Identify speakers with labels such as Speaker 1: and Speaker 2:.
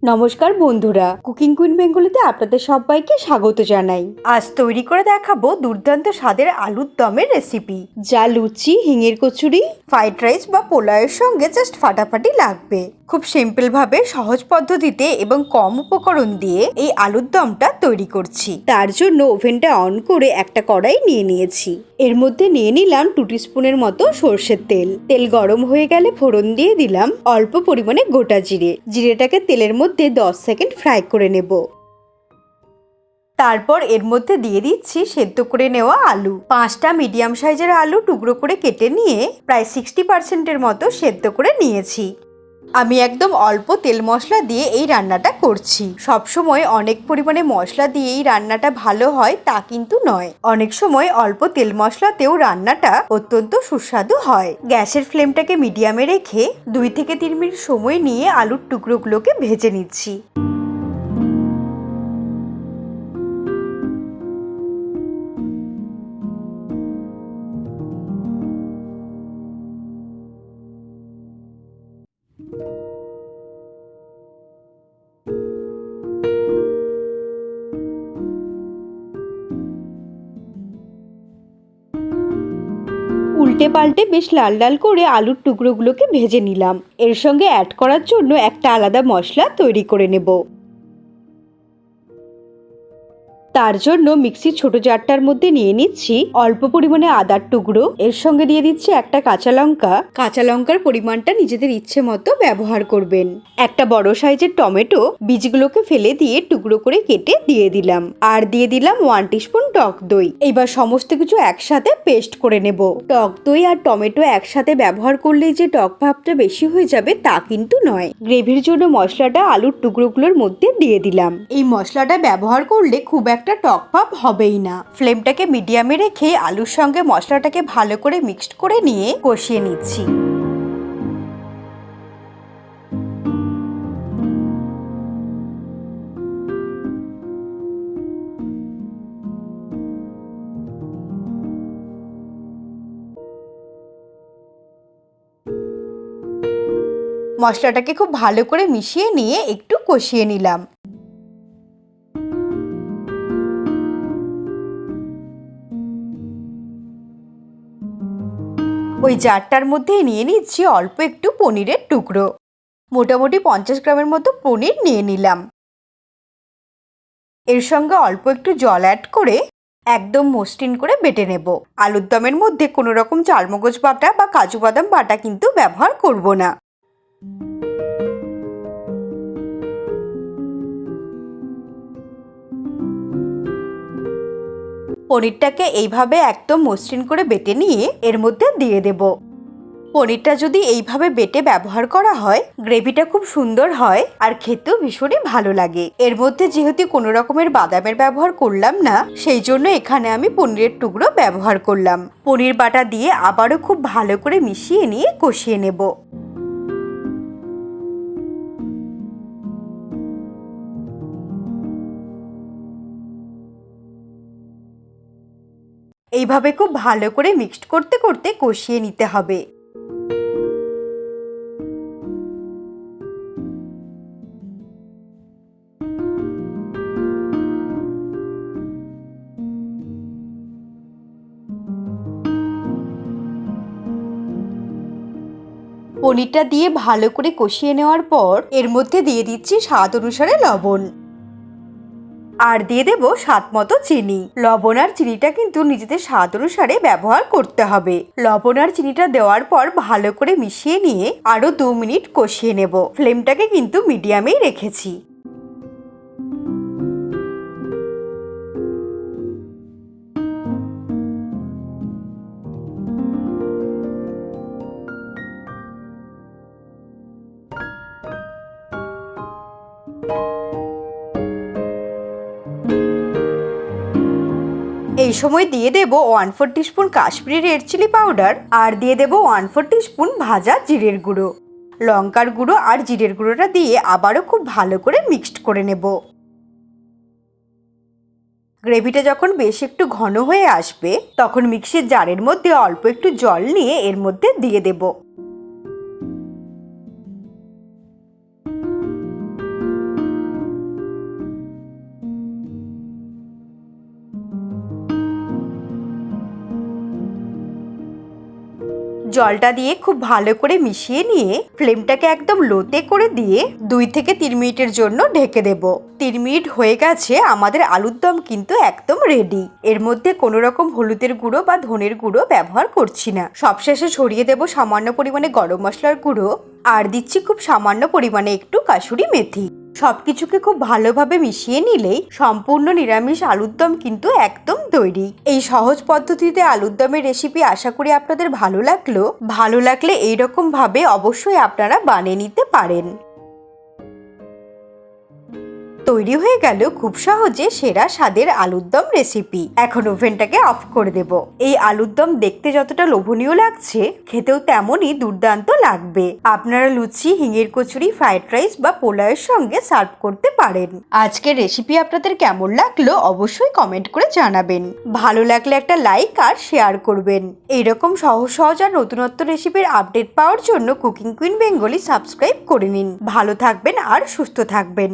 Speaker 1: নমস্কার বন্ধুরা, cooking queen বেঙ্গলিতে আপনাদের সবাইকে স্বাগত জানাই। আজ তৈরি করে দেখাবো দুর্দান্ত স্বাদের আলুর দমের রেসিপি, যা লুচি, হিঙের কচুরি, ফ্রাইড রাইস বা পোলাওয়ের সঙ্গে জাস্ট ফাটাফাটি লাগবে। খুব সিম্পল ভাবে, সহজ পদ্ধতিতে এবং কম উপকরণ দিয়ে এই আলুর দমটা তৈরি করছি। তার জন্য ওভেনটা অন করে একটা কড়াই নিয়ে নিয়েছি। এর মধ্যে নিয়ে নিলাম 2 টিস্পুনের মতো সর্ষের তেল। তেল গরম হয়ে গেলে ফোড়ন দিয়ে দিলাম অল্প পরিমাণে গোটা জিরে। জিরেটাকে তেলের মধ্যে 10 সেকেন্ড ফ্রাই করে নেব। তারপর এর মধ্যে দিয়ে দিচ্ছি সেদ্ধ করে নেওয়া আলু। 5টা মিডিয়াম সাইজের আলু টুকরো করে কেটে নিয়ে প্রায় 60%-এর মতো সেদ্ধ করে নিয়েছি। আমি একদম অল্প তেল মশলা দিয়ে এই রান্নাটা করছি। সবসময় অনেক পরিমাণে মশলা দিয়ে এই রান্নাটা ভালো হয় তা কিন্তু নয়। অনেক সময় অল্প তেল মশলাতেও রান্নাটা অত্যন্ত সুস্বাদু হয়। গ্যাসের ফ্লেমটাকে মিডিয়ামে রেখে 2 থেকে 3 মিনিট সময় নিয়ে আলুর টুকরোগুলোকে ভেজে নিচ্ছি। উল্টে পাল্টে বেশ লাল লাল করে আলুর টুকরোগুলোকে ভেজে নিলাম। এর সঙ্গে অ্যাড করার জন্য একটা আলাদা মশলা তৈরি করে নেব। তার জন্য মিক্সির ছোট জারটার মধ্যে নিয়ে নিচ্ছি অল্প পরিমাণে আদার টুকরো। এর সঙ্গে দিয়ে দিচ্ছি একটা কাঁচা লঙ্কা। কাঁচা লঙ্কার পরিমাণটা নিজেদের ইচ্ছে মতো ব্যবহার করবেন। একটা বড় সাইজের টমেটো, বীজগুলোকে ফেলে দিয়ে টুকরো করে কেটে দিয়ে দিলাম। আর দিয়ে দিলাম 1 টিস্পুন টক দই। এবার সমস্ত কিছু একসাথে পেস্ট করে নেব। টক দই আর টমেটো একসাথে ব্যবহার করলে যে টক ভাবটা বেশি হয়ে যাবে তা কিন্তু নয়। গ্রেভির জন্য মশলাটা আলুর টুকরোগুলোর মধ্যে দিয়ে দিলাম। এই মশলাটা ব্যবহার করলে খুব একটা টক ভাব হবেই না। ফ্লেমটাকে মিডিয়ামে রেখে আলুর সঙ্গে মশলাটাকে ভালো করে মিক্সড করে নিয়ে কষিয়ে নিচ্ছি। মশলাটাকে খুব ভালো করে মিশিয়ে নিয়ে একটু কষিয়ে নিলাম। ওই জারটার মধ্যে নিয়ে নিচ্ছি অল্প একটু পনিরের টুকরো। মোটামুটি 50 গ্রামের মতো পনির নিয়ে নিলাম। এর সঙ্গে অল্প একটু জল অ্যাড করে একদম মসৃণ করে বেটে নেব। আলুর দমের মধ্যে কোনো রকম চালমগজ বাটা বা কাজু বাদাম বাটা কিন্তু ব্যবহার করব না। পনিরটাকে এইভাবে একদম মসৃণ করে বেটে নিয়ে এর মধ্যে দিয়ে দেব। পনিরটা যদি এইভাবে বেটে ব্যবহার করা হয়, গ্রেভিটা খুব সুন্দর হয় আর খেতেও ভীষণই ভালো লাগে। এর মধ্যে যেহেতু কোনো রকমের বাদামের ব্যবহার করলাম না, সেই জন্য এখানে আমি পনিরের টুকরো ব্যবহার করলাম। পনির বাটা দিয়ে আবারও খুব ভালো করে মিশিয়ে নিয়ে কষিয়ে নেব। এইভাবে খুব ভালো করে মিক্সড করতে করতে কষিয়ে নিতে হবে। পনিরটা দিয়ে ভালো করে কষিয়ে নেওয়ার পর এর মধ্যে দিয়ে দিচ্ছি স্বাদ অনুসারে লবণ। আর দিয়ে দেব স্বাদ মতো চিনি। লবণ আর চিনিটা কিন্তু নিজেদের স্বাদ অনুসারে ব্যবহার করতে হবে। লবণ আর চিনিটা দেওয়ার পর ভালো করে মিশিয়ে নিয়ে আরো 2 মিনিট কষিয়ে নেব। ফ্লেমটাকে কিন্তু মিডিয়ামেই রেখেছি। এই সময় দিয়ে দেব 1/4 teaspoon Kashmiri red chilli powder আর দিয়ে দেব 1/4 টিস্পুন ভাজা জিরের গুঁড়ো। লঙ্কার গুঁড়ো আর জিরের গুঁড়োটা দিয়ে আবারও খুব ভালো করে মিক্সড করে নেব। গ্রেভিটা যখন বেশ একটু ঘন হয়ে আসবে, তখন মিক্সির জারের মধ্যে অল্প একটু জল নিয়ে এর মধ্যে দিয়ে দেব। জলটা দিয়ে খুব ভালো করে মিশিয়ে নিয়ে ফ্লেমটাকে একদম লোতে করে দিয়ে 2 থেকে 3 মিনিটের জন্য ঢেকে দেব। 3 মিনিট হয়ে গেছে, আমাদের আলুর দম কিন্তু একদম রেডি। এর মধ্যে কোনো রকম হলুদের গুঁড়ো বা ধনের গুঁড়ো ব্যবহার করছি না। সবশেষে ছড়িয়ে দেব সামান্য পরিমাণে গরম মশলার গুঁড়ো আর দিচ্ছি খুব সামান্য পরিমাণে একটু কাসুরি মেথি। সবকিছুকে খুব ভালোভাবে মিশিয়ে নিলেই সম্পূর্ণ নিরামিষ আলুর দম কিন্তু একদম তৈরি। এই সহজ পদ্ধতিতে আলুর দমের রেসিপি আশা করি আপনাদের ভালো লাগলে এইরকম ভাবে অবশ্যই আপনারা বানিয়ে নিতে পারেন। তৈরি হয়ে গেল খুব সহজে সেরা স্বাদের আলুর দম রেসিপি। এখন ওভেনটাকে অফ করে দেব। এই আলুর দম দেখতে যতটা লোভনীয় লাগছে, খেতেও তেমনই দুর্দান্ত লাগবে। আপনারা লুচি, হিঙের কচুরি, ফ্রাইড রাইস বা পোলাওয়ের সঙ্গে সার্ভ করতে পারেন। আজকের রেসিপি আপনাদের কেমন লাগলো অবশ্যই কমেন্ট করে জানাবেন। ভালো লাগলে একটা লাইক আর শেয়ার করবেন। এইরকম সহজ আর নতুনত্ব রেসিপির আপডেট পাওয়ার জন্য কুকিং কুইন বেঙ্গলি সাবস্ক্রাইব করে নিন। ভালো থাকবেন আর সুস্থ থাকবেন।